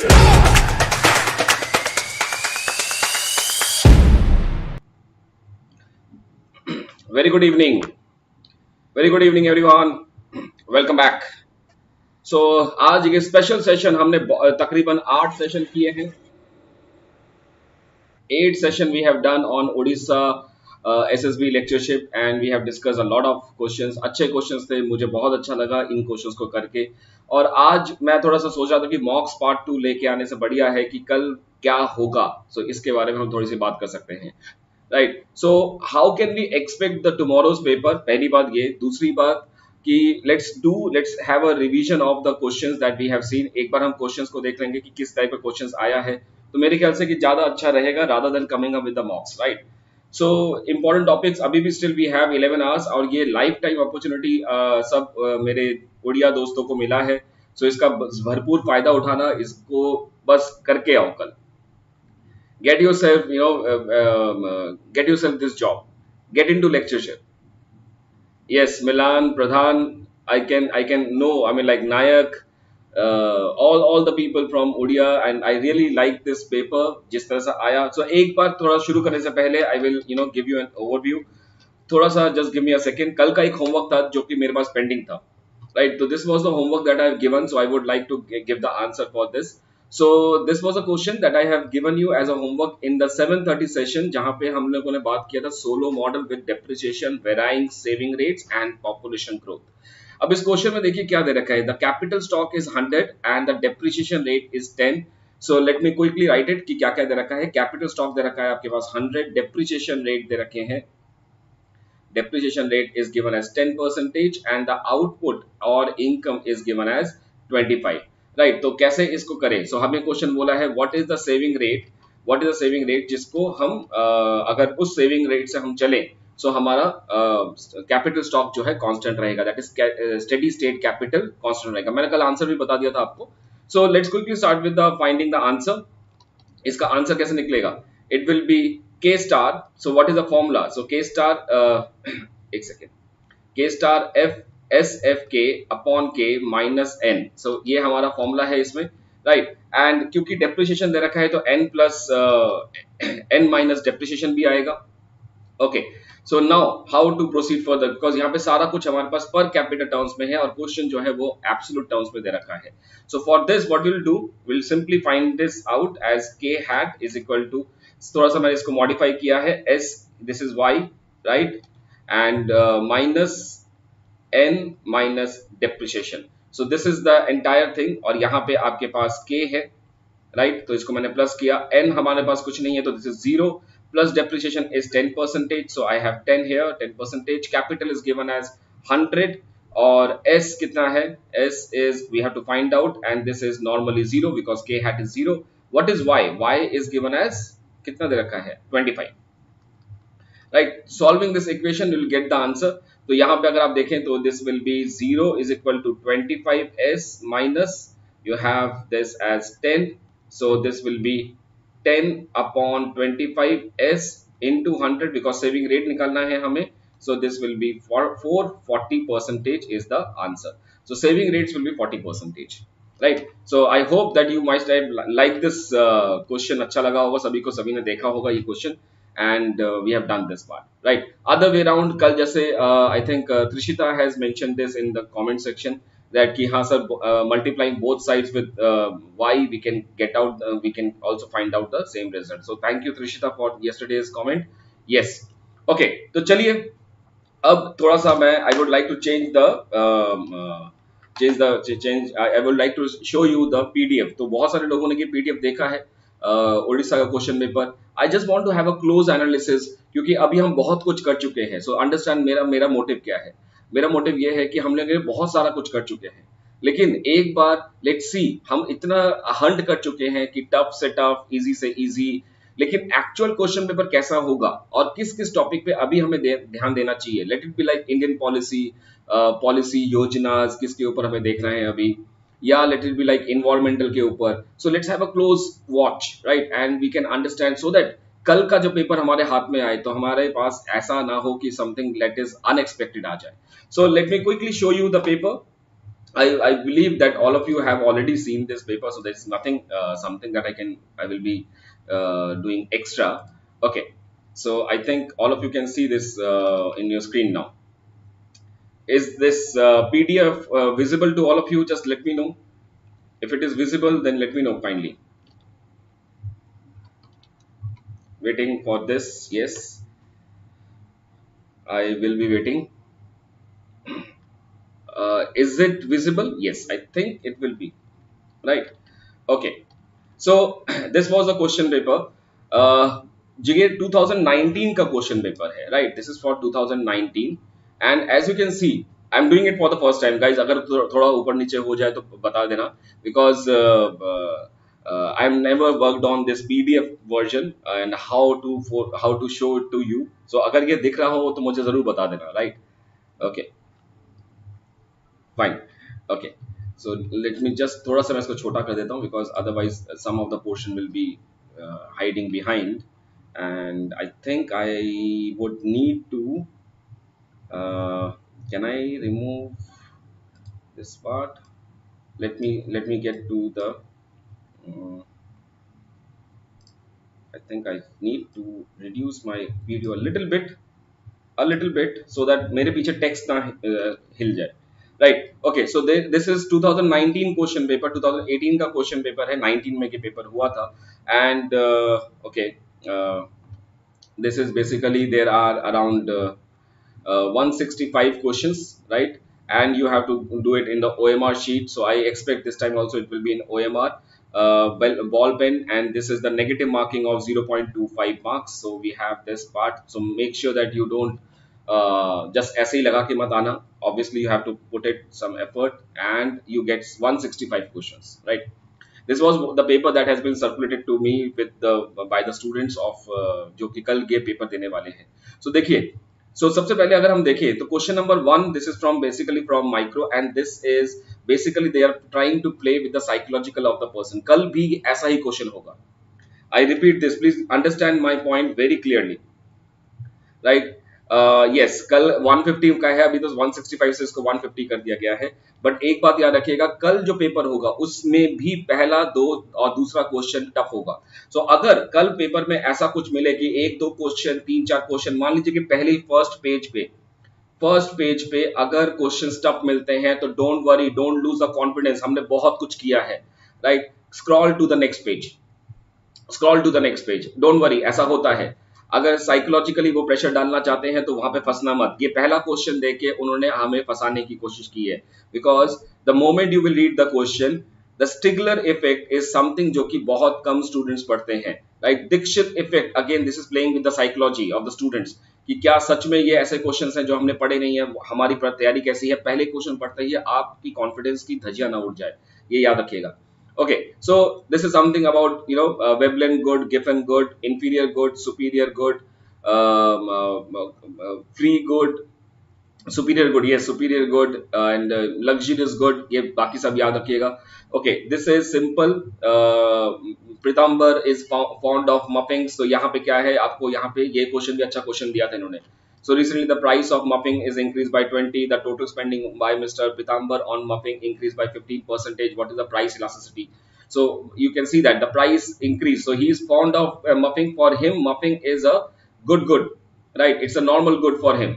Very good evening, very good evening everyone, welcome back. So आज ये special session हमने तकरीबन 8 सेशन किए हैं। 8 session we have done on Odisha SSB lectureship and we have discussed a lot of questions। अच्छे questions थे, मुझे बहुत अच्छा लगा इन questions को करके। और आज मैं थोड़ा सा सोच रहा था कि मॉक्स पार्ट 2 लेके आने से बढ़िया है कि कल क्या होगा। सो इसके बारे में हम थोड़ी सी बात कर सकते हैं। Right, so how can we expect the tomorrow's paper, पहली बात ये। दूसरी बात कि let's have a revision of the questions that we have seen. एक बार हम क्वेश्चंस को देख लेंगे कि किस टाइप का क्वेश्चंस आया है, तो मेरे ख्याल से कि ज्यादा अच्छा रहेगा rather than coming up with the मॉक्स। Right, so important topics अभी भी स्टिल वी हैव 11 आवर्स और ये लाइफ टाइम अपॉर्चुनिटी सब मेरे उड़िया दोस्तों को मिला है। सो इसका भरपूर फायदा उठाना, इसको बस करके आओ कल। Get yourself, get yourself this job, get into lectureship. Yes, Milan, Pradhan, I can know, I mean, like Nayak, all the people from Odia, and I really like this paper जिस तरह से आया। So एक बार थोड़ा शुरू करने से पहले I will give you an overview। थोड़ा सा just give me a second। कल का एक होमवर्क था जो कि मेरे पास पेंडिंग था। Right, so this was the homework that I have given, so I would like to give the answer for this। So this was a question that I have given you as a homework in the 7:30 session, जहाँ पे हम लोगों ने बात किया था Solow model with depreciation, varying saving rates and population growth. अब इस क्वेश्चन में देखिए क्या दे रखा है। The capital stock is 100 and the depreciation rate is 10। So let me quickly right it कि क्या क्या दे रखा है। कैपिटल स्टॉक दे रखा है आपके पास 100, डेप्रिसिएशन रेट दे रखे हैं, depreciation rate is given as 10% and the output or income is given as 25। Right, तो कैसे इसको करें। सो हमें क्वेश्चन बोला है what is the saving rate, what is the saving rate जिसको हम अगर उस सेविंग रेट से हम चले सो हमारा कैपिटल स्टॉक जो है कांस्टेंट रहेगा, that is steady state capital constant रहेगा। मैंने कल आंसर भी बता दिया था आपको। So let's quickly start with the finding the answer. इसका आंसर कैसे निकलेगा। It will be K star। So what is the formula? So K star, एक second, K star F S F K upon K minus N। So ये हमारा formula है इसमें। Right, and क्योंकि depreciation दे रखा है तो N plus N minus depreciation भी आएगा। Okay, so now how to proceed further, because यहाँ पे सारा कुछ हमारे पास पर कैपिटल टर्म्स में है और क्वेश्चन जो है वो एब्सोल्यूट टर्म्स में दे रखा है। So for this what will do, will simply find this out as K hat is equal to, थोड़ा सा मैंने इसको मॉडिफाई किया है, S this is Y, right, and minus N minus depreciation. So this is the entire thing और यहाँ पे आपके पास K है, राइट, तो इसको मैंने प्लस किया। N हमारे पास कुछ नहीं है तो this is 0 plus depreciation is 10%, so I have 10 here, 10%। capital is given as 100 और S कितना है, S is we have to find out and this is normally 0 because K hat is 0। what is Y, Y is given as कितना दे रखा है 25। right, solving this equation you will get the answer। तो यहाँ पे अगर आप देखें तो this will be 0 is equal to 25S minus you have this as 10, so this will be 10 upon 25S into 100 because saving rate निकालना है हमें। So this will be for 40% is the answer। So saving rates will be 40%। Right, so I hope that you might like this question। अच्छा लगा होगा सभी को, सभी ने देखा होगा ये question and we have done this part। Right, other way around कल जैसे I think Trishita has mentioned this in the comment section that कि हाँ sir multiplying both sides with y we can get out we can also find out the same result। so thank you Trishita for yesterday's comment। yes, okay, तो चलिए अब थोड़ा सा मैं I would like to change the I would like to show you the PDF। तो बहुत सारे लोगों ने ये PDF देखा है उड़ीसा का question paper. I just want to have a close analysis क्योंकि अभी हम बहुत कुछ कर चुके हैं। सो अंडरस्टैंड मेरा मोटिव क्या है। मेरा मोटिव ये है कि हम लोग बहुत सारा कुछ कर चुके हैं, लेकिन एक बार लेट्स सी, हम इतना हंट कर चुके हैं कि टफ से टफ, इजी से इजी, लेकिन एक्चुअल क्वेश्चन पेपर कैसा होगा और किस किस टॉपिक पे अभी हमें ध्यान देना चाहिए। Let it be like Indian policy योजना किसके ऊपर हमें देखना है अभी, या let it be like environmental के ऊपर। So let's have a close watch, right, and we can understand so that कल का जो पेपर हमारे हाथ में आए तो हमारे पास ऐसा ना हो कि समथिंग लेट इज अनएक्सपेक्टेड आ जाए। So let me quickly show you the paper. I believe that all of you have already seen this paper, so there's nothing something that I will be doing extra. Okay, so I think all of you can see this in your screen now. Is this PDF visible to all of you? Just let me know. If it is visible, then let me know kindly. Waiting for this. Yes, I will be waiting. Is it visible? Yes, I think it will be. Right. Okay. So this was a question paper. ये 2019 का question paper है, right? This is for 2019 and as you can see I am doing it for the first time guys. अगर थोड़ा ऊपर नीचे हो जाए तो बता देना, because I am never worked on this PDF version and how to show it to you. So अगर ये दिख रहा हो तो मुझे जरूर बता देना, right? Okay, fine. Okay, so let me just थोड़ा सा मैं इसको छोटा कर देता हूँ, because otherwise some of the portion will be hiding behind, and I think I would need to can I remove this part? Let me get to the I think I need to reduce my video a little bit so that मेरे पीछे text ना हिल जाए, right? Okay, so this is 2019 question paper. 2018 का question paper है, 19 में के paper हुआ था. And okay, this is basically there are around 165 questions, right? And you have to do it in the OMR sheet. So I expect this time also it will be in OMR ball pen, and this is the negative marking of 0.25 marks. So we have this part. So make sure that you don't just ऐसे ही लगा के मत आना. Obviously you have to put it some effort, and you get 165 questions, right? This was the paper that has been circulated to me with the by the students of जो कि कल ये paper देने वाले हैं. So देखिए, so सबसे पहले अगर हम देखें तो question number 1, this is from basically from micro, and this is basically they are trying to play with the psychological of the person. कल भी ऐसा ही क्वेश्चन होगा. I repeat this, please understand my point very clearly, right? Yes, कल 150 का है, अभी तो 165 से इसको 150 कर दिया गया है. बट एक बात याद रखिएगा, कल जो पेपर होगा उसमें भी पहला दो और दूसरा क्वेश्चन टफ होगा. सो अगर कल पेपर में ऐसा कुछ मिले कि एक दो क्वेश्चन, तीन चार क्वेश्चन, मान लीजिए कि पहले फर्स्ट पेज पे अगर क्वेश्चन टफ मिलते हैं तो don't worry, don't lose the confidence, हमने बहुत कुछ किया है, right? Scroll to the next page, scroll to the next page, don't worry. ऐसा होता है, अगर साइकोलॉजिकली वो प्रेशर डालना चाहते हैं तो वहां पे फंसना मत. ये पहला क्वेश्चन देके उन्होंने हमें फंसाने की कोशिश की है, because the moment you will read the question, the Stigler effect is something जो कि बहुत कम स्टूडेंट्स पढ़ते हैं, right? Dikshit effect, again this is playing with the psychology of the students, कि क्या सच में ये ऐसे क्वेश्चंस हैं जो हमने पढ़े नहीं है, हमारी तैयारी कैसी है. पहले क्वेश्चन पढ़ते ही आपकी कॉन्फिडेंस की धज्जियां ना उड़ जाए, ये याद रखिएगा. Okay, so this is something about Veblen good, Giffen good, inferior good, superior good, free good, superior good, yes, superior good, and luxurious good. ये बाकी सब याद रखिएगा. Okay, this is simple. Pritambar is fond of muffins. तो यहाँ पे क्या है, आपको यहाँ पे ये क्वेश्चन भी अच्छा क्वेश्चन दिया था इन्होंने. So recently the price of muffin is increased by 20. The total spending by Mr. Pitambar on muffin increased by 15%. What is the price elasticity? So you can see that the price increase. So he is fond of muffin. For him, muffin is a good, right? It's a normal good for him.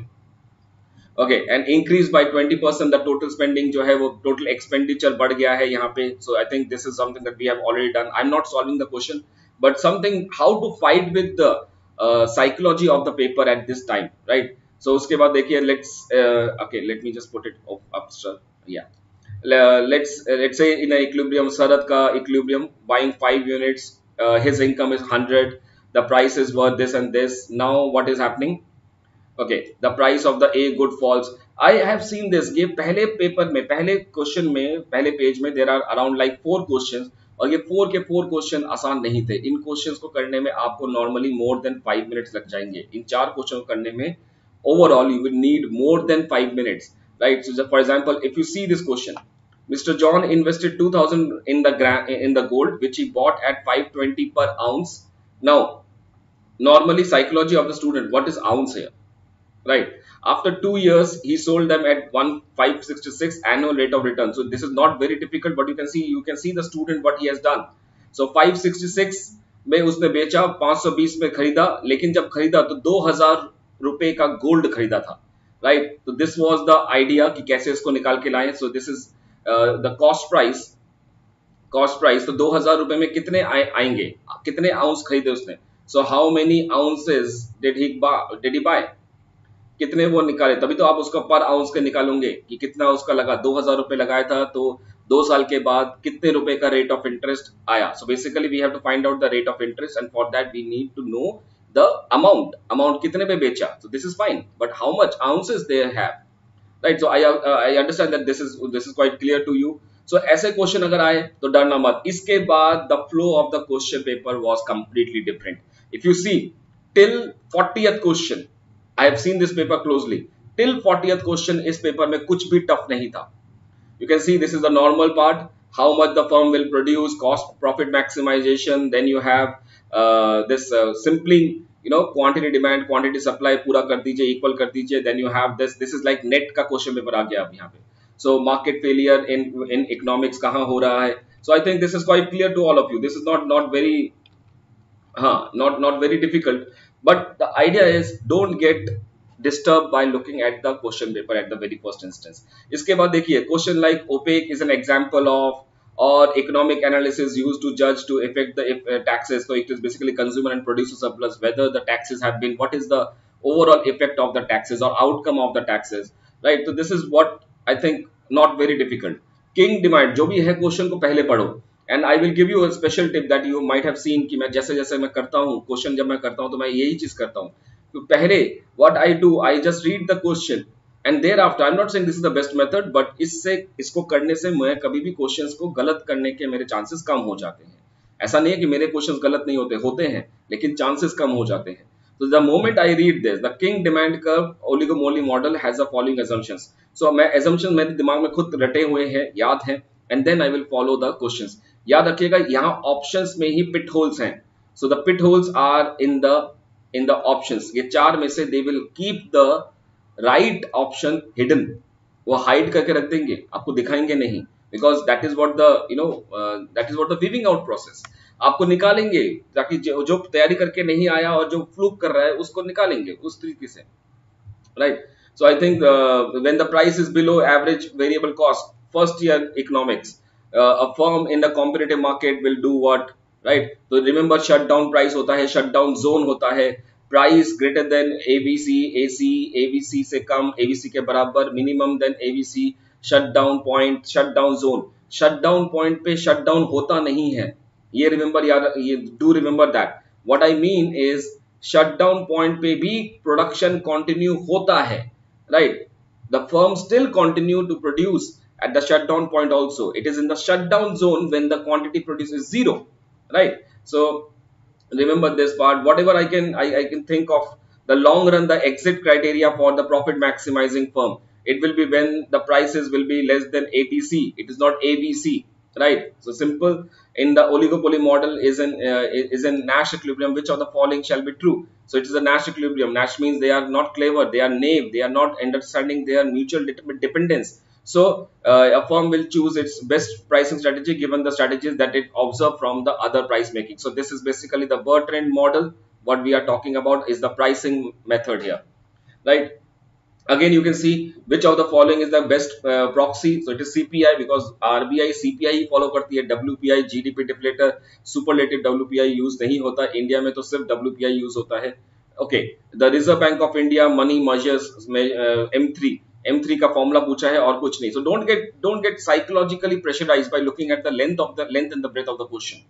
Okay, and increase by 20%. The total spending जो है वो total expenditure बढ़ गया है यहाँ पे. So I think this is something that we have already done. I'm not solving the question, but something how to fight with the psychology of the paper at this time, right? So उसके बाद देखिए, okay, let me just put it up, sir. Yeah, let's say in a equilibrium, Sarat ka equilibrium, buying 5 units, his income is 100, the price is worth this and this. Now what is happening? Okay, the price of the A good falls. I have seen this. ये पहले paper में, पहले question में, पहले page में there are around like 4 questions, और ये 4 के 4 क्वेश्चन आसान नहीं थे. इन क्वेश्चंस को करने में आपको नॉर्मली मोर देन 5 मिनट्स लग जाएंगे. इन 4 क्वेश्चन को करने में overall you will need more than 5 minutes, right? So for example, if you see this question, Mr. John invested 2000 in the gold which he bought at 520 per ounce. Now, normally psychology of the student, what is ounce here? Right? After 2 years he sold them at 1566 annual rate of return. So this is not very difficult, but you can see the student what he has done. So 566 में उसने बेचा, 520 में खरीदा, लेकिन जब खरीदा तो 2000 रुपए का गोल्ड खरीदा था, राइट? तो दिस वाज द आइडिया कि कैसे इसको निकाल के लाएं. सो this is the cost price. तो 2000 रुपए में कितने आएंगे, कितने आउंस खरीदे उसने. So how many ounces did he buy, कितने वो निकाले, तभी तो आप उसका पर आउंस के निकालोगे कि कितना उसका लगा. 2000 रुपए लगाया था तो 2 साल के बाद कितने रुपए का रेट ऑफ इंटरेस्ट आया. So basically we have to find out the rate of interest, and for that we need to know the amount कितने पे बेचा. So this is fine, but how much ounces they have, right? So I understand that this is quite clear to you. So ऐसे question अगर आए तो डरना मत. इसके बाद the flow of the question paper was completely different. If you see till 40th question, I have seen this paper closely. Till 40th question इस paper में कुछ भी टफ नहीं था. You can see this is the normal part. How much the firm will produce, cost profit maximization. Then you have this simply, quantity demand, quantity supply पूरा कर दीजिए, equal कर दीजिए. Then you have this. This is like net का question paper आ गया अब यहाँ पे. So market failure in economics कहाँ हो रहा है. So I think this is quite clear to all of you. This is not very not very difficult, but the idea is don't get disturbed by looking at the question paper at the very first instance. इसके बाद देखिए question like OPEC is an example of, or economic analysis used to judge to affect the taxes. So it is basically consumer and producer surplus, whether the taxes have been, what is the overall effect of the taxes or outcome of the taxes, right? So this is what I think not very difficult. King demand, जो भी है question को पहले पढ़ो. And I will give you a special tip that you might have seen कि मैं जैसे जैसे मैं करता हूँ क्वेश्चन, जब मैं करता हूँ तो मैं यही चीज करता हूँ. तो पहले what I do, I just read the question and thereafter, I am not saying this is the best method, but इसको करने से मैं कभी भी क्वेश्चंस को गलत करने के मेरे चांसेस कम हो जाते हैं. ऐसा नहीं है कि मेरे क्वेश्चंस गलत नहीं होते हैं, लेकिन चांसेस कम हो जाते हैं. So the moment I read this, the King demand curve oligopoly model has the following assumptions. So मैं assumptions मेरे दिमाग में खुद रटे हुए हैं, याद हैं, and then I will follow the questions. याद रखिएगा यहाँ ऑप्शंस में ही पिट होल्स हैं. So the pit holes are in the options. ये चार में से they will keep the right option hidden. वो हाइड करके रख देंगे, आपको दिखाएंगे नहीं, because that is what the weeding out process. आपको निकालेंगे ताकि जो तैयारी करके नहीं आया और जो फ्लूक कर रहा है उसको निकालेंगे उस तरीके से, right? So I think when the price is below average variable cost, first year economics, a firm in the competitive market will do what, right? So remember shutdown price होता है, shutdown zone होता है, price greater than ABC, AC, ABC से कम, ABC के बराबर, minimum than ABC, shutdown point, shutdown zone. Shutdown point पे shutdown होता नहीं है. ये remember यार, ये do remember that. What I mean is shutdown point पे भी production continue होता है. Right, the firm still continue to produce at the shutdown point also. It is in the shutdown zone when the quantity produced is zero, right? So remember this part. Whatever I can think of the long run, the exit criteria for the profit maximizing firm, it will be when the prices will be less than ATC. It is not ABC, right? So simple. In the oligopoly model is in Nash equilibrium. Which of the following shall be true? So it is a Nash equilibrium. Nash means they are not clever, they are knave, they are not understanding their mutual dependence. So a firm will choose its best pricing strategy given the strategies that it observed from the other price making. So this is basically the Bertrand model. What we are talking about is the pricing method here, right? Again you can see which of the following is the best proxy. So it is CPI, because RBI CPI he follow करती है. WPI GDP deflator superlative WPI use नहीं होता India में, तो सिर्फ WPI use होता है. Okay, the Reserve Bank of India money measures में M3 का फॉर्मूला पूछा है और कुछ नहीं. So don't get psychologically pressurized by looking at the length and the breadth of the question,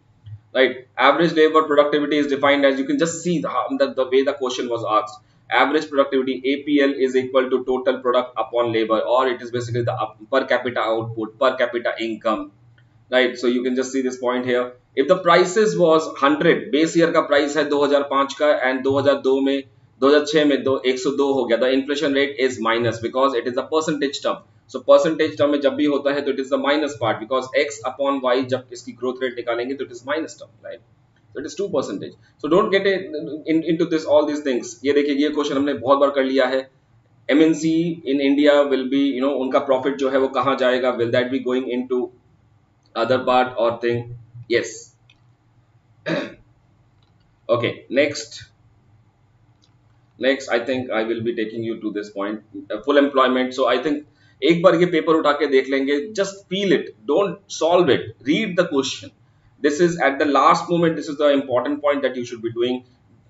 right? Average labor productivity is defined as, you can just see the way the question was asked. Average productivity, APL, is equal to total product upon labor, or it is basically the per capita output, per capita income, right? So you can just see this point here. If the prices was 100, base year का price है 2005 का, and 2006 में 102 हो गया, the inflation rate is minus because it is a percentage term. So percentage term में जब भी होता है तो it is the minus part, because x upon y जब इसकी growth rate निकालेंगे तो it is minus term, right? So it is 2%. So don't get into this all these things. ये देखिए, ये क्वेश्चन हमने बहुत बार कर लिया है. MNC in India will be, उनका प्रॉफिट जो है वो कहाँ जाएगा, will that be going into other part और thing? Yes. Okay, next I think I will be taking you to this point, full employment. So I think एक बार ये पेपर उठा के देख लेंगे, just feel it, don't solve it, read the question. This is at the last moment, this is the important point that you should be doing.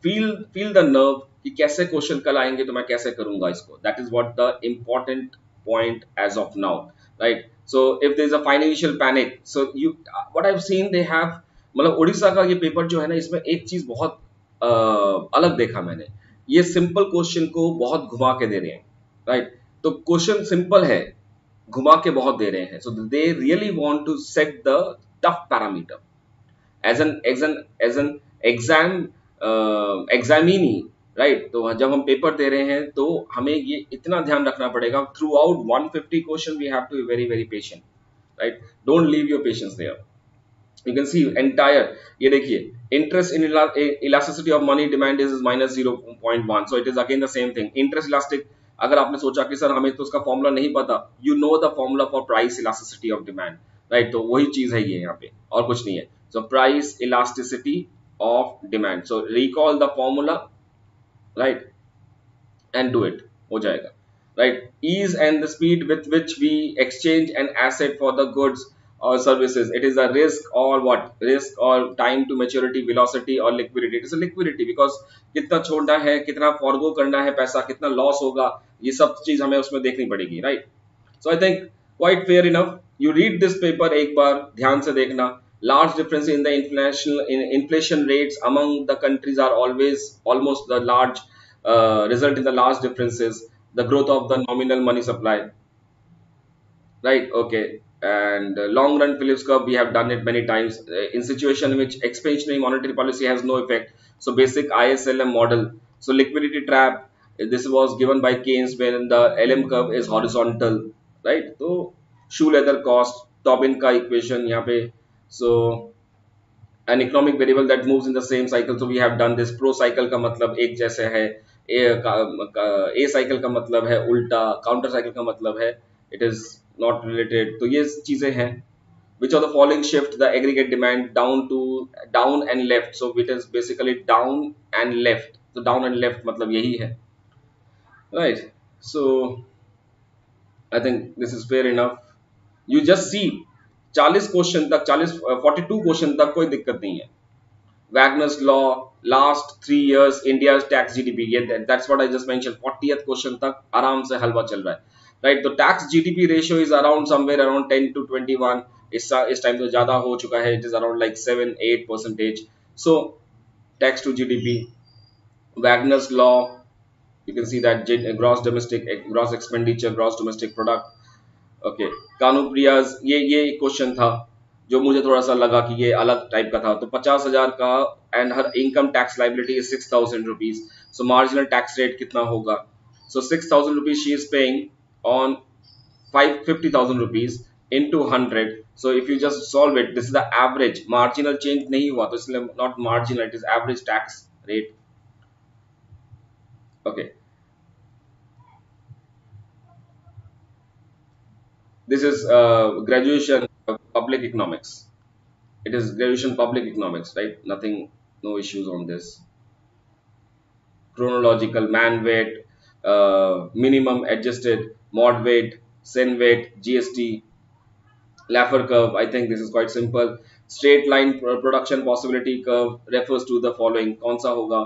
Feel the nerve कि कैसे क्वेश्चन कल आएंगे तो मैं कैसे करूंगा इसको. That is what the important point as of now, right? So if there is a financial panic, so you what I have seen, they have, मतलब उड़ीसा का ये पेपर जो है ना, इसमें एक चीज बहुत अलग देखा मैंने. ये सिंपल क्वेश्चन को बहुत घुमा के दे रहे हैं, राइट? तो क्वेश्चन सिंपल है, घुमा के बहुत दे रहे हैं. So they really want to set the tough parameter as an exam examinee, right? तो जब हम पेपर दे रहे हैं तो हमें ये इतना ध्यान रखना पड़ेगा, throughout 150 question we have to be very very patient, right? Don't leave your patience there. You can see entire, ये देखिए, interest in elasticity of money demand is minus 0.1, so it is again the same thing. Interest elastic, अगर आपने सोचा कि sir हमें तो उसका formula नहीं पता, you know the formula for price elasticity of demand, right? तो वही चीज है ये यहाँ पे, और कुछ नहीं है. So price elasticity of demand, so recall the formula, right, and do it, हो जाएगा, right? Ease and the speed with which we exchange an asset for the goods or services, it is a risk or what? Risk or time to maturity, velocity or liquidity? It is a liquidity, because कितना छोड़ना है, कितना forgo करना है पैसा, कितना loss होगा, ये सब चीज हमें उसमें देखनी पड़ेगी, right? So I think quite fair enough. You read this paper, एक बार ध्यान से देखना. Large difference in the inflation rates among the countries are always almost the large result in the large differences, the growth of the nominal money supply, right? Okay. And long run Phillips curve, we have done it many times, in situation in which expansionary monetary policy has no effect. So basic ISLM model. So liquidity trap, this was given by Keynes when the LM curve is horizontal, right? So shoe leather cost, Tobin ka equation यहाँ पे. So an economic variable that moves in the same cycle, so we have done this. Pro cycle का मतलब एक जैसे है, ए cycle का मतलब है उल्टा, काउंटर साइकिल का मतलब है इट इज नॉट रिलेटेड. तो ये चीजें हैं. which of the following shift the aggregate demand down and left? So it is basically down and left. So down and left मतलब यही है, right? So I think this is fair enough. You just see 40 question तक, 42 question तक कोई दिक्कत नहीं है. Wagner's law, last 3 years India's tax GDP, that's what I just mentioned. 40th question तक आराम से हलवा चल रहा है, राइट? तो tax GDP ratio is around somewhere around 10 to 21. इस टाइम तो ज्यादा हो चुका है, it is around like 7-8%. So tax to GDP, Wagner's law, you can see that gross expenditure, gross domestic product. Okay, Kanupriya's, ये क्वेश्चन था जो मुझे थोड़ा सा लगा कि ये अलग टाइप का था. तो 50,000 का, and her income tax liability is 6,000 rupees. So marginal tax rate कितना होगा? सो 6,000 rupees she is paying on 50,000 rupees into 100. So if you just solve it, this is the average. Marginal change नहीं हुआ तो इसलिए not marginal, it is average tax rate. Okay, this is graduation public economics. It is graduation public economics, right? Nothing, no issues on this. Chronological, man weight, minimum adjusted, mod weight, sen weight, GST, Laffer curve. I think this is quite simple. Straight line production possibility curve refers to the following. कौन सा होगा?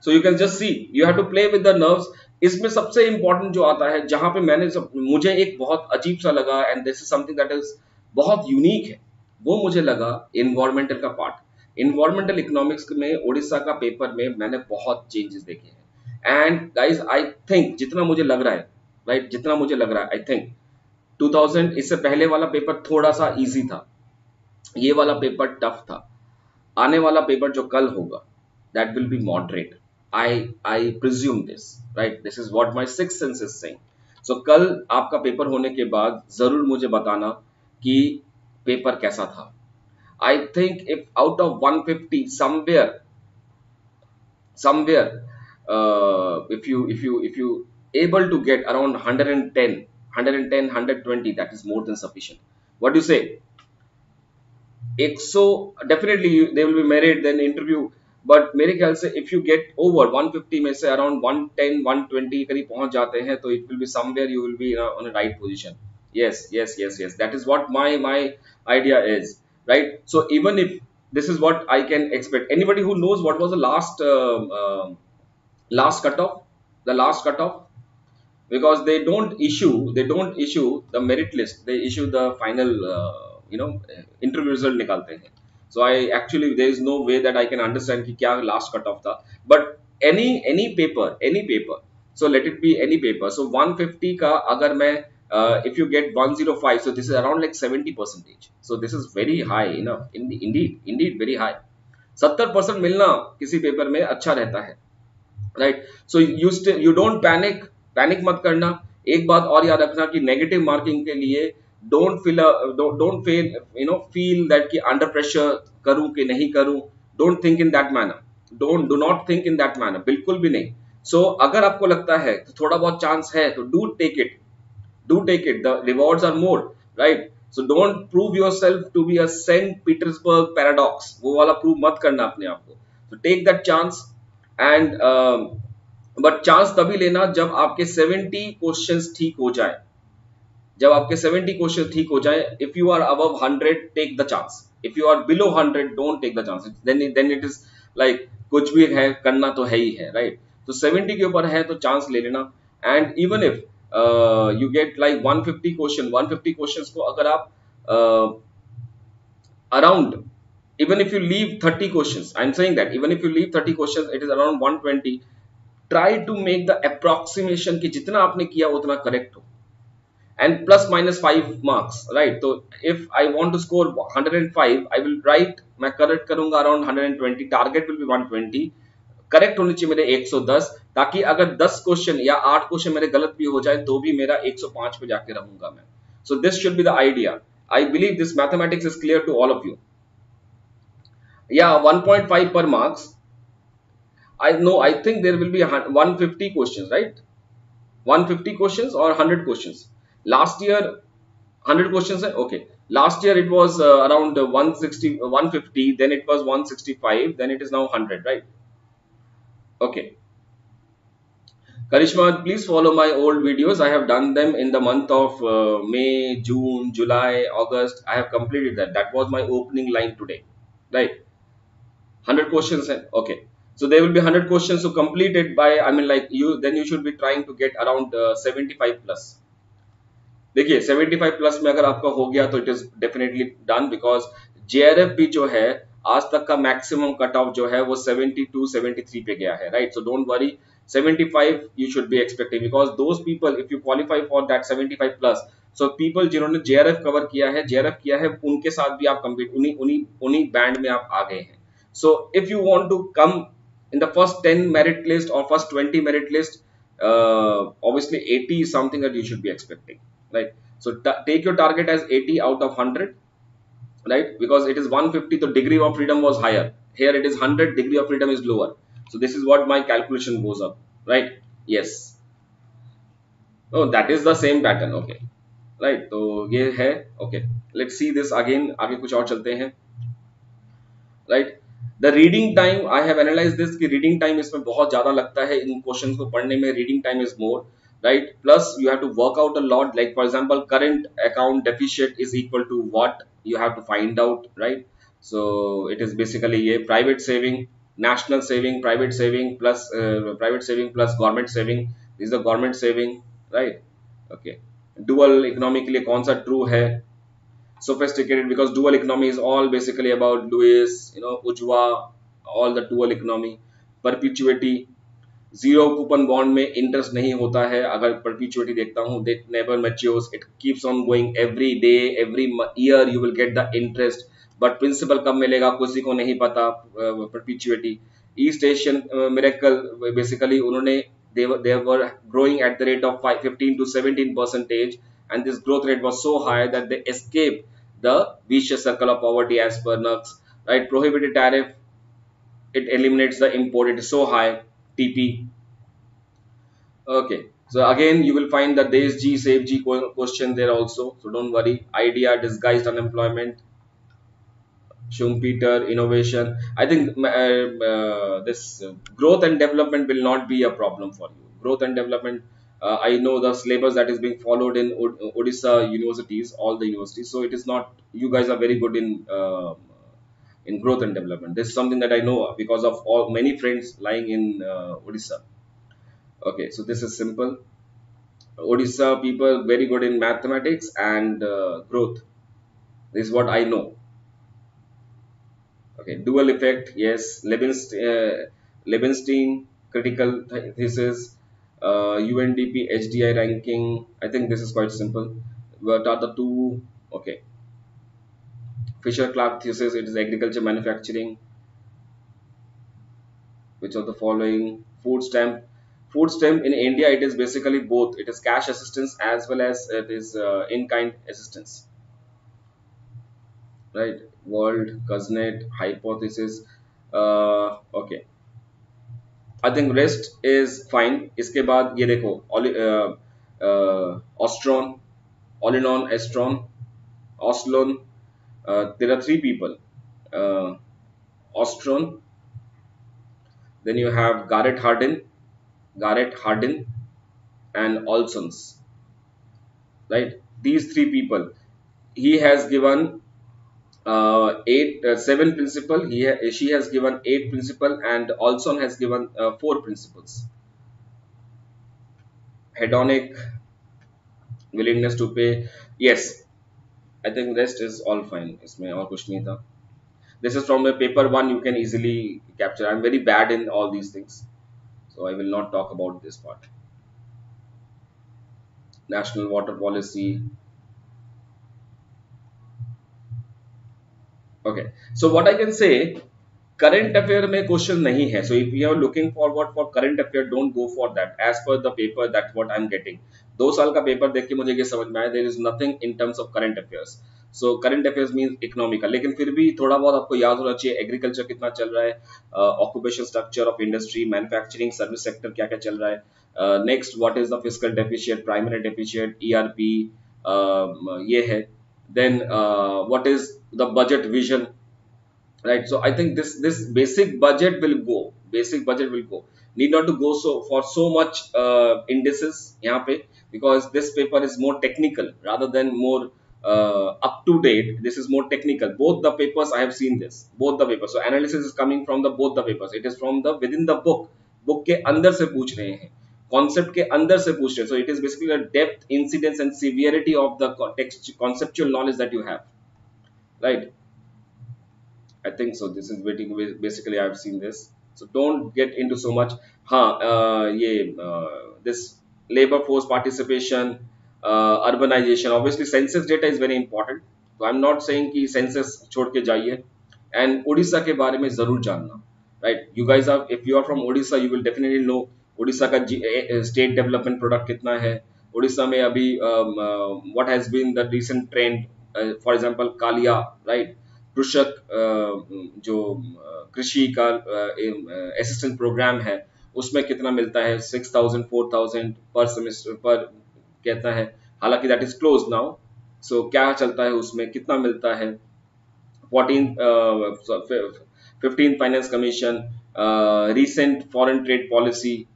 So you can just see, you have to play with the nerves. इसमें सबसे important जो आता है, जहां पे मुझे एक बहुत अजीब सा लगा, and this is something that is बहुत यूनिक है, वो मुझे लगा इन्वायरमेंटल का पार्ट. इन्वायरमेंटल इकोनॉमिक्स में उड़ीसा का पेपर में मैंने बहुत चेंजेस देखे हैं. एंड गाइज आई थिंक, जितना मुझे लग रहा है, राइट, जितना मुझे लग रहा है, आई थिंक 2000 इससे पहले वाला पेपर थोड़ा सा इजी था, ये वाला पेपर टफ था. आने वाला पेपर जो कल होगा, that will be moderate. I presume this, right? This is what my sixth sense is saying. So कल आपका पेपर होने के बाद जरूर मुझे बताना कि पेपर कैसा था. I think if out of 150 somewhere if you able to get around 110 120, that is more than sufficient. What do you say? एक सौ definitely they will be merit then interview, but मेरे ख्याल से इफ यू गेट ओवर 150 में से around 110 120 करीब पहुंच जाते हैं तो it will be somewhere you will be on a right position. Yes, yes, yes, yes, that is what my idea is, right? So even if this is what I can expect, anybody who knows what was the last cutoff, the last cutoff, because they don't issue the merit list, they issue the final interview result निकालते हैं. So I actually there is no way that I can understand कि क्या last cut off था, but any paper, so let it be any paper. So 150 का अगर मैं if you get 105, so this is around like 70%, so this is very high enough, indeed very high. 70% मिलना किसी paper में अच्छा रहता है, right? So you don't panic मत करना. एक बात और याद रखना कि नेगेटिव मार्किंग के लिए फील दैट कि अंडर प्रेशर करूं कि नहीं करूं. Don't think in that manner, do not think in that manner, बिल्कुल भी नहीं. सो अगर आपको लगता है तो थोड़ा बहुत चांस है तो do take it, the rewards are more, right? So don't prove yourself to be a St. Petersburg paradox, वो वाला प्रूव मत करना अपने आप को. So take that chance, and but chance तभी लेना जब आपके 70 क्वेश्चंस ठीक हो जाए. जब आपके 70 क्वेश्चन ठीक हो जाए, if you are above 100 take the chance, if you are below 100 don't take the chance. Then it is like कुछ भी है करना तो है ही है, राइट? तो 70 के ऊपर है तो चांस ले लेना. And even if you get like 150 questions को अगर आप around, even if you leave 30 questions, I'm saying that even if you leave 30 questions, it is around 120. Try to make the approximation कि जितना आपने किया उतना करेक्ट हो, and plus minus 5 marks, right? So if I want to score 105, I will write, मैं correct करूंगा around 120, target will be 120, correct होनी चाहिए मेरे 110, ताकि अगर 10 क्वेश्चन या 8 क्वेश्चन मेरे गलत भी हो जाए तो भी मेरा 105 पे जाके रहूंगा मैं. So this should be the idea. I believe this mathematics is clear to all of you. Yeah, 1.5 per marks. I think there will be 150 questions, right? 150 questions or 100 questions. Last year 100 questions, okay. Last year it was around 160 150, then it was 165, then it is now 100, right? Okay. Karishma, please follow my old videos. I have done them in the month of May, June, July, August. I have completed that. That was my opening line today, right? 100 questions, okay. So there will be 100 questions to complete it by, I mean, like then you should be trying to get around 75 plus. देखिए 75 plus में अगर आपका हो गया तो it is definitely done, because JRF भी जो है आज तक का मैक्सिमम कट ऑफ जो है वो 72 73 पे गया है, right? So don't worry, 75 you should be expecting, because those people, if you qualify for that 75 plus, so people जिन्होंने जेआरएफ कवर किया है उनके साथ भी आप compete, उन्हीं बैंड में आप आ गए हैं. So if you want to come in the first 10 merit list or first 20 merit list, obviously 80 is something that you should be expecting, right? So take your target as 80 out of 100, right? Because it is 150, the degree of freedom was higher. Here it is 100, degree of freedom is lower. So this is what my calculation goes up, right? Yes. Oh, that is the same pattern, okay, right? तो ये है, okay. Let's see this again. आगे कुछ और चलते हैं, right? The reading time, I have analyzed this कि reading time इसमें बहुत ज़्यादा लगता है इन क्वेश्चंस को पढ़ने में. reading time is more, right? Plus you have to work out a lot. Like for example, current account deficit is equal to what? You have to find out, right? So it is basically ये private saving, national saving, private saving plus government saving. This is the government saving, right? Okay. Dual economy के लिए कौन सा true है? Sophisticated, because dual economy is all basically about Lewis, Ujwa, all the dual economy. Perpetuity, zero coupon bond में interest नहीं होता है. अगर perpetuity देखता हूँ, that never matures, it keeps on going every day, every year you will get the interest, but principal कब मिलेगा किसी को नहीं पता. Perpetuity. East Asian Miracle, basically उन्होंने they were growing at the rate of 15 to 17%, and this growth rate was so high that they escaped the vicious circle of poverty as per Nux, right? Prohibited tariff, it eliminates the import, it is so high. TP. Okay. So again, you will find the Desh G, Save G question there also. So don't worry. Idea, disguised unemployment, Schumpeter, innovation. I think this growth and development will not be a problem for you. Growth and development. I know the syllabus that is being followed in Odisha universities, all the universities. So it is not. You guys are very good in growth and development. This is something that I know because of all many friends lying in Odisha. Okay, so this is simple. Odisha people very good in mathematics and growth. This is what I know. Okay, dual effect, yes. Lebenstein critical thesis, UNDP HDI ranking. I think this is quite simple. What are the two? Okay, Fisher Clark thesis. It is agriculture manufacturing. Which of the following? Food stamp. Food stamp in India. It is basically both. It is cash assistance as well as it is in kind assistance. Right? World Cousinet hypothesis. Okay. I think rest is fine इसके बाद ये देखो ऑस्ट्रॉन ऑलिनॉन एस्ट्रॉन ऑस्लोन there are three people ऑस्ट्रॉन then you have Garrett Hardin and Olson's, right? These three people, he has given seven principle. She has given eight principle, and Olson has given four principles. Hedonic, willingness to pay, yes. I think rest is all fine. इसमें और कुछ नहीं था. This is from the paper one. You can easily capture. I'm very bad in all these things, so I will not talk about this part. National water policy. Okay. So what I can say, current affair में question नहीं है. So if you are looking forward for current affair, don't go for that. As per the paper that what I am getting, 2 साल का paper देख के मुझे ये समझ में आया, there is nothing in terms of current affairs. So current affairs mean economical, लेकिन फिर भी थोड़ा बहुत आपको याद होना चाहिए. एग्रीकल्चर कितना चल रहा है, occupation structure of industry, manufacturing, service sector क्या क्या चल रहा है. Next what is the fiscal deficit, primary deficit, ERP, ये है. Then what is the budget vision, right? So I think this basic budget will go, need not to go so for so much indices यहाँ पे, because this paper is more technical rather than more up to date. This is more technical. Both the papers I have seen this, both the papers. So analysis is coming from the both the papers. It is from the within the book के अंदर से पूछ रहे हैं, concept के अंदर से पूछ रहे हैं. So it is basically the depth, incidence and severity of the text conceptual knowledge that you have, right? I think so. This is basically I've seen this. So don't get into so much. हाँ ये this labor force participation, urbanization. Obviously, census data is very important. So I'm not saying कि census छोड़ के जाइए. And Orissa के बारे में जरूर जानना. Right? You guys are, if you are from Odisha, you will definitely know Orissa का state development product कितना है. उड़ीसा में अभी what has been the recent trend, for example Kaliya, right? कृषक जो कृषि का असिस्टेंट प्रोग्राम है, उसमें कितना मिलता है, 6,000 4,000 पर सेमेस्टर पर कहता है. हालांकि दैट इज क्लोज नाउ. सो क्या चलता है उसमें, कितना मिलता है. 15 finance commission, recent foreign trade policy,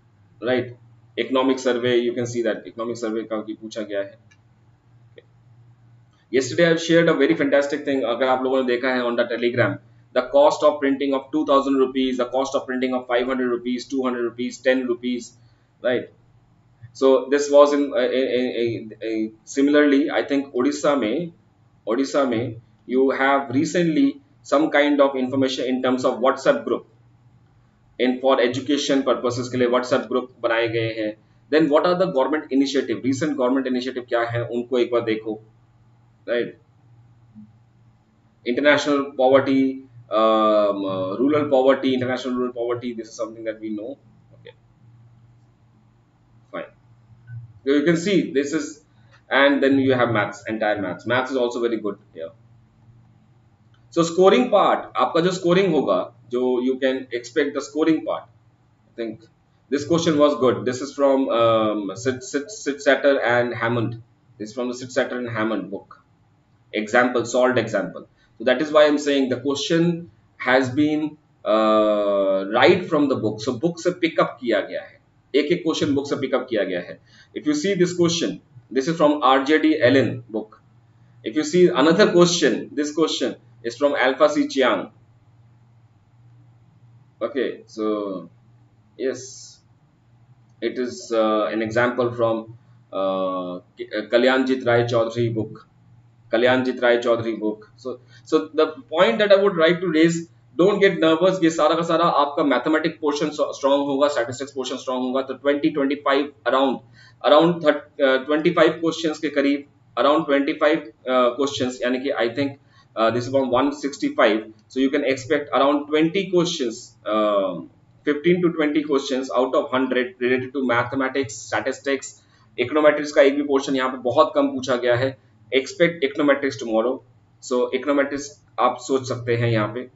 right. Economic survey, you can see that economic survey का पूछा गया है. Yesterday I shared a very fantastic thing. अगर आप लोगों ने देखा है on the Telegram, the cost of printing of 2,000 rupees, the cost of printing of 500 rupees, 200 rupees, 10 rupees, right? So this was similarly. I think Odisha में you have recently some kind of information in terms of WhatsApp group. In for education purposes के लिए WhatsApp group बनाए गए हैं. Then what are the government initiative? Recent government initiative क्या है, उनको एक बार देखो, right? International poverty, rural poverty, international rural poverty. This is something that we know. Okay, fine. So you can see this is, and then you have maths, entire maths. Maths is also very good here. So scoring part, आपका जो scoring होगा, जो you can expect the scoring part. I think This question was good. This is from Sitsatter and Hammond. This is from the Sitsatter and Hammond book. Example, solved example. So that is why I'm saying the question has been right from the book. So book से pick up किया गया है. एक एक question book से pickup किया गया है. If you see this question, this is from RJD Allen book. If you see another question, this question is from Alpha C Chiang. Okay, so yes, it is an example from Kalyanjit Rai Chaudhary book. Kalyanjit Rai Chaudhary book. So the point that I would like to raise, don't get nervous. ये सारा का सारा आपका mathematic portion strong होगा, statistics portion strong होगा, तो 20-25 around around 25 questions के करीब, अराउंड 25 क्वेश्चंस, यानी कि I think this is from 165, so you can expect around 20 questions, 15 to 20 questions out of 100 related to mathematics, statistics. Econometrics का एक भी पोर्शन यहाँ पे बहुत कम पूछा गया है. Expect econometrics tomorrow. So econometrics आप सोच सकते हैं यहाँ पे.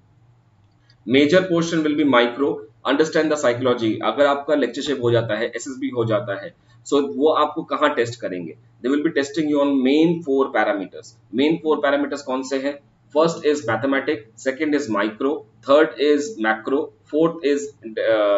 Major portion will be micro. Understand the psychology. अगर आपका लेक्चरशिप हो जाता है, एसएसबी हो जाता है, सो वो आपको कहाँ टेस्ट करेंगे? दे will B testing you on main 4 parameters. Main 4 parameters कौन से हैं? First is mathematics, second is micro, third is macro, fourth is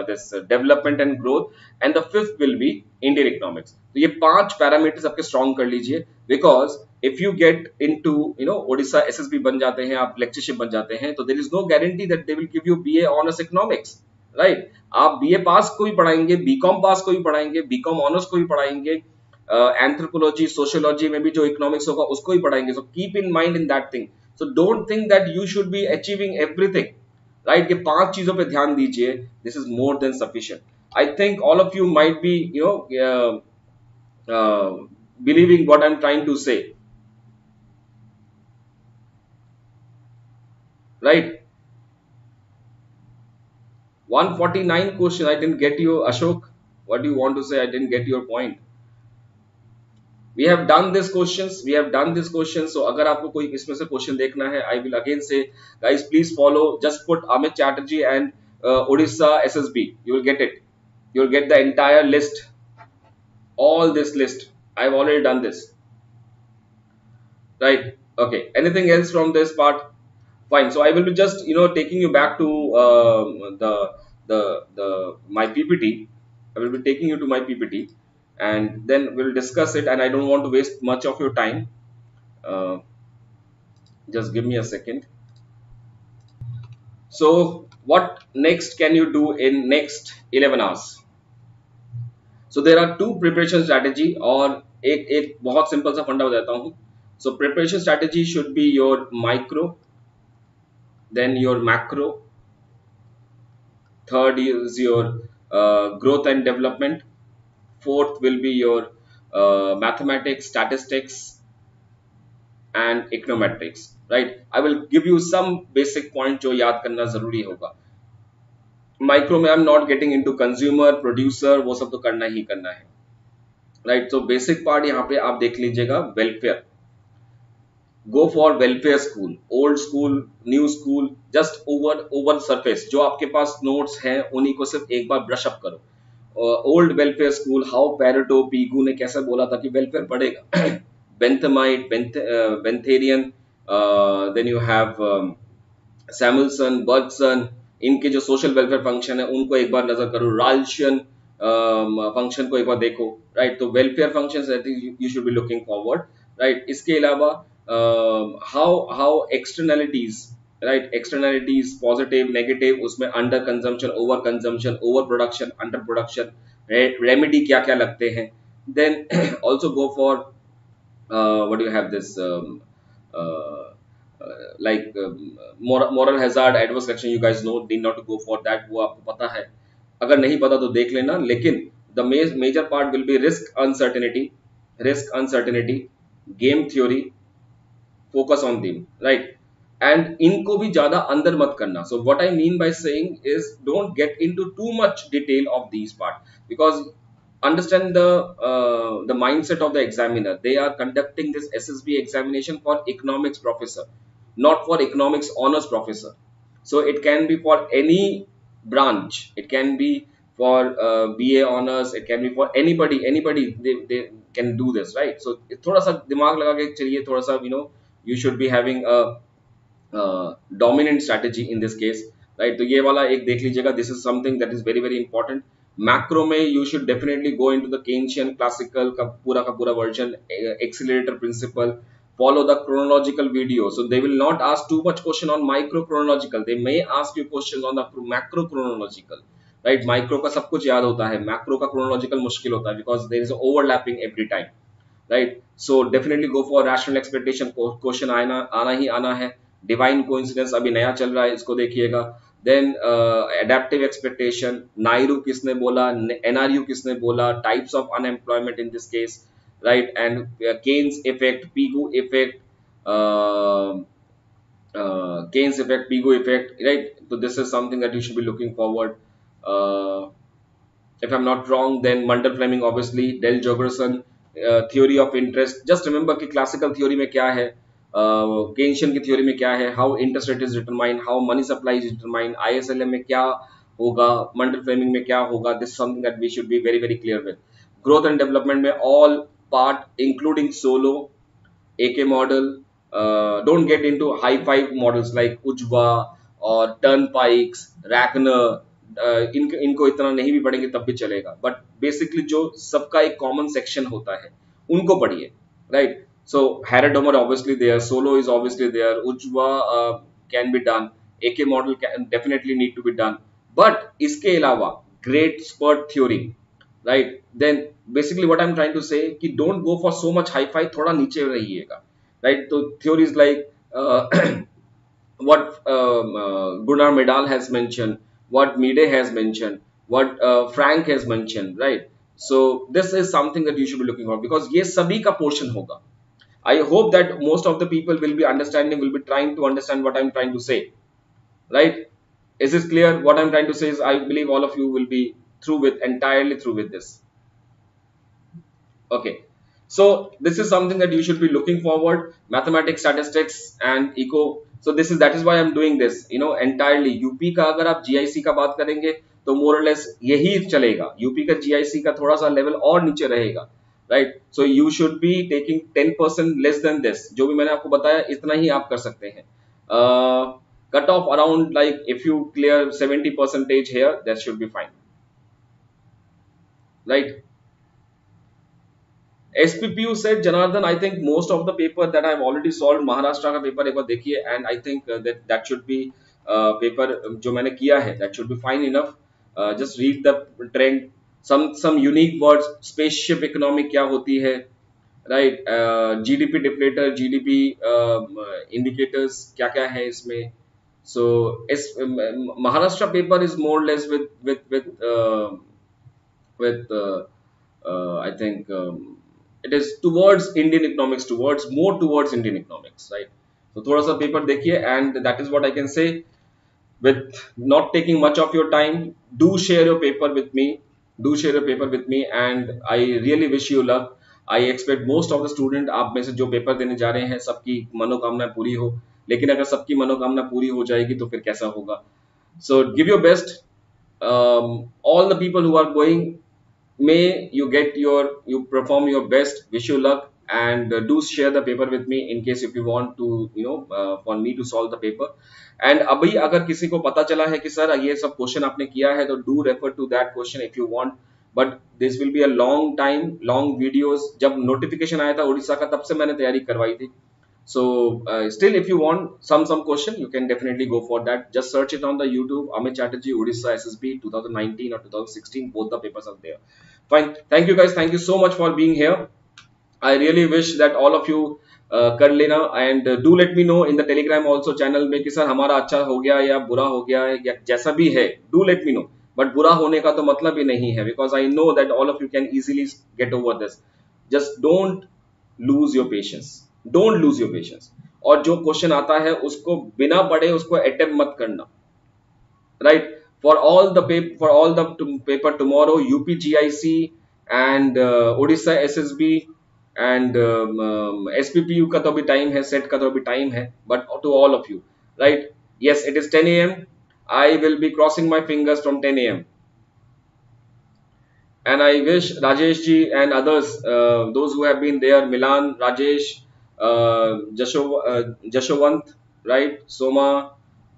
this development and growth, and the fifth will be Indian economics. तो ये 5 parameters आपके strong कर लीजिए, because if you get into Odisha SSB बन जाते हैं, आप लेक्चरशिप बन जाते हैं, तो there is no guarantee that they will give you BA honours economics, right? आप बीए पास को भी पढ़ाएंगे, बीकॉम पास को भी पढ़ाएंगे, बीकॉम ऑनर्स को भी पढ़ाएंगे, एंथ्रोपोलॉजी सोशियोलॉजी में भी जो इकोनॉमिक्स होगा उसको ही पढ़ाएंगे. So keep in mind in that thing. So don't think that you should be achieving everything, right? ये 5 चीजों पे ध्यान दीजिए. This is more than sufficient. I think all of you might be, believing what I'm trying to say, right? 149 question. I didn't get you, Ashok. What do you want to say? I didn't get your point. We have done this questions. We have done this question. So अगर आपको कोई इसमें से question देखना है, I will again say, guys, please follow. Just put Amit Chatterjee and Odisha SSB. You will get it. You will get the entire list. All this list. I've already done this. Right? Okay. Anything else from this part? Fine. So I will be just taking you back to the my PPT. I will be taking you to my PPT, and then we'll discuss it. And I don't want to waste much of your time. Uh, just give me a second. So what next can you do in next 11 hours? So there are 2 preparation strategy, और एक बहुत simple सा फंडा बताता हूँ. So preparation strategy should be your micro, then your macro, third is your growth and development, fourth will be your mathematics, statistics and econometrics, right? I will give you some basic point जो याद करना जरूरी होगा. Micro में आई am not getting into consumer, producer, वो सब तो करना ही करना है, राइट? तो बेसिक पार्ट यहाँ पे आप देख लीजिएगा. Welfare, go for welfare school, old school, new school, just over surface. जो आपके पास नोट्स हैं उन्हीं को सिर्फ एक बार ब्रश अप करो. Old welfare school, how Pareto Pigou ने कैसे बोला था कि वेलफेयर बढ़ेगा. Benthamite, Benthamian, then you have Samuelson, Bergson, इनके जो सोशल वेलफेयर फंक्शन है उनको एक बार नजर करो. राल्शियन फंक्शन को एक बार देखो, राइट? तो welfare function you should be looking forward, right? इसके अलावा how externalities, right? Externalities positive negative, उसमें under consumption, over production, under production, remedy क्या क्या लगते हैं. Then also go for what do you have this like moral hazard, adverse selection. You guys know, need not to go for that. वो आपको पता है, अगर नहीं पता तो देख लेना. लेकिन the major part will be risk uncertainty, game theory, focus on them, right? And इनको भी ज्यादा अंदर मत करना. So what I mean by saying is, don't get into too much detail of these part, because understand the mindset of the examiner. They are conducting this SSB examination for economics professor, not for economics honors professor. So it can be for any branch. It can be for BA honors, it can be for anybody they can do this, right? So थोड़ा सा दिमाग लगा के चलिए, थोड़ा सा you should be having a dominant strategy in this case, right? तो ये वाला एक देख लीजिएगा, this is something that is very very important. Macro में you should definitely go into the Keynesian classical का पूरा version, accelerator principle, follow the chronological video. So they will not ask too much question on micro chronological, they may ask you questions on the macro chronological, right? Micro का सब कुछ याद होता है, macro का chronological मुश्किल होता है because there is overlapping every time, right? So definitely go for rational expectation, question आना ही आना है. डिवाइन कोइंसिडेंस अभी नया चल रहा है, इसको देखिएगा. देन एडेप्टिव एक्सपेक्टेशन, नायरू किसने बोला, एनआरयू किसने बोला, types of unemployment in this case, right? And Keynes effect, Pigou effect, Keynes effect, Pigo effect, right? So this is something that you should be looking forward. If I'm not wrong, then Mundell Fleming, obviously, Del Jorgensen, theory of interest. Just remember कि classical theory में क्या है, Keynesian की theory में क्या है, how interest rate is determined, how money supply is determined, ISLM में क्या होगा, Mundell Fleming में क्या होगा. This is something that we should be very very clear with. Growth and development में all part, including solo, AK model. Don't get into high five models like Ujva और Turnpikes, Ragnar. इनको इतना नहीं भी पढ़ेंगे तब भी चलेगा, बट बेसिकली जो सबका एक कॉमन सेक्शन होता है उनको पढ़िए, right? So Harrod Domar obviously there, Solow is obviously there, Uzawa can be done, AK model can definitely need to be done, but इसके अलावा great spurt theory, right? Then basically what I am trying to say कि don't go for so much hi-fi, थोड़ा नीचे रहिएगा, right? तो theories like what Gunnar Medal has mentioned, what Mide has mentioned, what Frank has mentioned, right? So this is something that you should be looking for because ये सभी का portion होगा. I hope that most of the people will be understanding, will be trying to understand what I'm trying to say, right? Is this clear? What I'm trying to say is I believe all of you will be entirely through with this. Okay, so this is something that you should be looking forward, mathematics, statistics and eco. So this is, that is why I'm doing this, entirely. UP का अगर आप GIC का बात करेंगे तो मोर और less यही चलेगा, यूपी का जीआईसी का थोड़ा सा लेवल और नीचे रहेगा, right? So you should be taking 10% less than this, जो भी मैंने आपको बताया इतना ही आप कर सकते हैं. Cut off around, like if you clear 70% here, that should be fine, right? SPPU said, Janardhan, I think most of the paper that I've already solved, Maharashtra का पेपर एक बार देखिए, and I think that should be paper जो मैंने किया है, that should be fine enough. Just read the trend, some unique words, spaceship economic क्या होती है, right? GDP deflator, GDP indicators क्या क्या है इसमें. So Maharashtra paper is more or less with I think it is towards Indian economics, towards Indian economics, right? So थोड़ा सा paper देखिए, and that is what I can say. With not taking much of your time, do share your paper with me. And I really wish you luck. I expect most of the student, आप में से जो paper देने जा रहे हैं, सबकी मनोकामना पूरी हो. लेकिन अगर सबकी मनोकामना पूरी हो जाएगी तो फिर कैसा होगा? So give your best. All the people who are going, may you perform your best. Wish you luck, and do share the paper with me in case if you want to, for me to solve the paper. And अभी अगर किसी को पता चला है कि sir ये सब क्वेश्चन आपने किया है, तो do refer to that question if you want, but this will be a long time, long videos. जब नोटिफिकेशन आया था उड़ीसा का, तब से मैंने तैयारी करवाई थी. So still, if you want some question, you can definitely go for that. Just search it on the YouTube, Amit Chatterjee Odisha SSB 2019 or 2016. Both the papers are there. Fine. Thank you guys. Thank you so much for being here. I really wish that all of you कर लेना, and do let me know in the Telegram also channel में कि sir हमारा अच्छा हो गया या बुरा हो गया है या जैसा भी है. Do let me know. But बुरा होने का तो मतलब ही नहीं है, because I know that all of you can easily get over this. Just don't lose your patience. और जो क्वेश्चन आता है उसको बिना पढ़े उसको अटेम्प्ट मत करना, right? For all the paper tomorrow, UPGIC and Odisha SSB and SPPU का तो अभी टाइम है, सेट का तो अभी टाइम है, but to all of you, right? Yes, it is 10 a.m. I will be crossing my fingers from 10 a.m. And I wish Rajesh ji and others, those who have been there, Milan, Rajesh, Jashwant, right, Soma,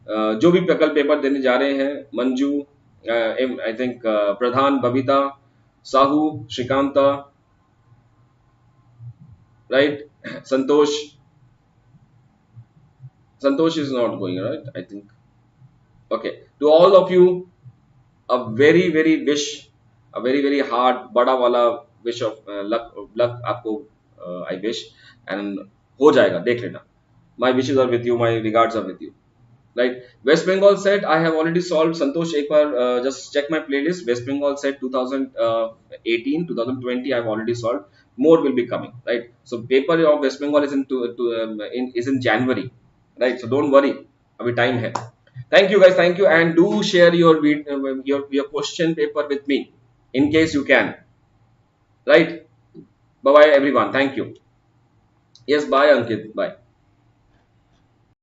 जो भी कल paper देने जा रहे हैं, Manju, I think Pradhan, Babita, Sahu, Srikanta, right, Santosh, Santosh is not going, right, I think. Okay, to all of you, a very wish, a very hard बड़ा वाला wish of luck आपको I wish, and हो जाएगा, देख लेना. My wishes are with you, my regards are with you. Right. West Bengal said I have already solved. Santosh, एक बार just check my playlist. West Bengal said 2018, 2020 I have already solved. More will be coming. Right. So paper of West Bengal is is in January. Right. So don't worry. अभी time है. Thank you guys. Thank you, and do share your question paper with me in case you can. Right. Bye bye everyone. Thank you. Yes. Bye Ankit. Bye.